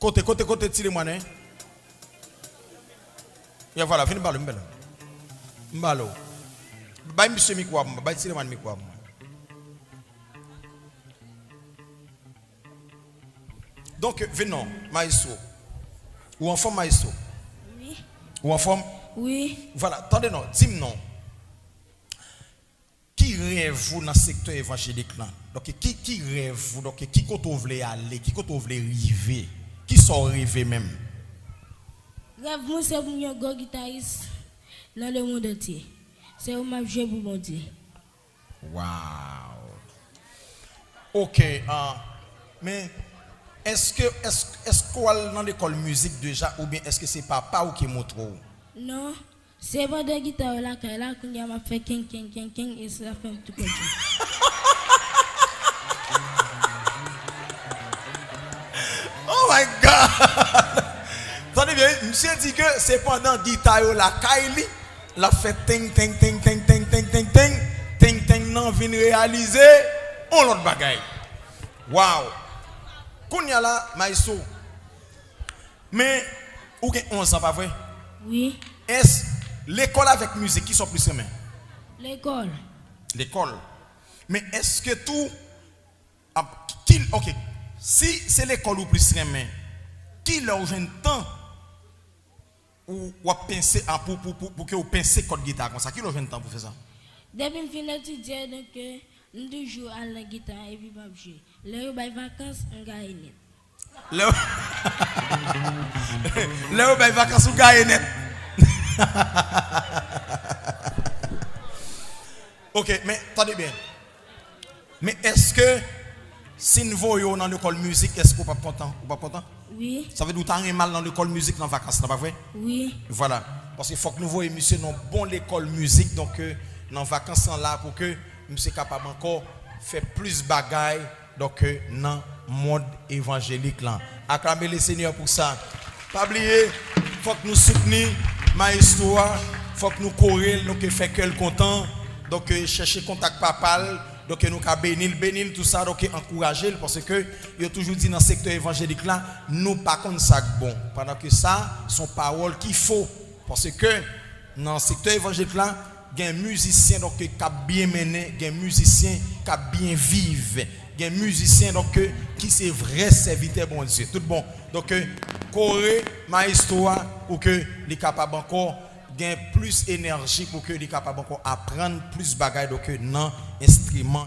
Côté, tirez-moi, hein. Et voilà, venez balo, mbalo. Bah, monsieur Mikwa, bah, tirez-moi, Mikwa. Donc, venons, maestro. Ou enfant maestro. Oui. Ou enfant. Oui. Voilà, attendez, non, dis-moi non. Qui rêve vous dans le secteur évangélique là? Donc, qui rêve vous? Donc, qui côté vous voulez aller? Qui côté vous voulez rêver? Qui sont rêver même? Rêve, moi, c'est pour un gros guitariste dans le monde entier. C'est où m'a joué pour mon Dieu. Wow. Ok, mais est-ce qu'on est dans l'école musique déjà ou bien est-ce que c'est papa ou qui montre? Non, c'est pas de guitare là, quand il m'a fait king et ça fait un tout comme ça. Oh my God! Attendez bien, monsieur dit que c'est pendant guitare la Kylie, la fait ting non vient réaliser on l'autre bagaille. Wow! Qu'on y a là, maïso. Mais, ou gen 11 ans, pas vrai? Oui. Est-ce l'école avec musique qui sont plus aimés? L'école. L'école. Mais est-ce que tout. Ok. Si c'est l'école ou plus aimé, qui leur jeune temps ou penser pour que vous pensez code guitare comme ça? Qui leur jeune temps pour faire ça? Depuis que je finis d'étudier, donc, nous toujours à la guitare et puis je jouer. Là, il y a des vacances, on gagne net. Là, il y a des vacances, on gagne net. Ok, mais attendez bien. Mais est-ce que si nous voyons dans l'école musique, est-ce que vous n'êtes pas content? Vous pas content? Oui. Ça veut dire que vous avez mal dans l'école musique dans les vacances, n'est-ce pas vrai? Oui. Voilà. Parce qu'il faut que nous voyons monsieur dans bon l'école musique, donc dans les vacances là pour que monsieur capable encore faire plus bagaille donc dans le monde évangélique là. Acclamez le Seigneur pour ça. Pas oublier, faut que nous soutenions ma histoire, faut que nous courions, donc fait que le content, donc chercher contact papal, donc nous ca bénir tout ça, donc encourager parce que il a toujours dit dans le secteur évangélique là, nous pas comme ça bon. Pendant que ça sont paroles qu'il faut parce que dans le secteur évangélique là, il y a un musicien donc qui a bien mené, il y a un musicien qui a bien vivre, il y a un musicien donc qui c'est vrai serviteur bon Dieu. Tout bon. Donc corée ma histoire pour que les capables encore gain plus énergie pour que les capables encore apprendre plus bagaille donc non instrument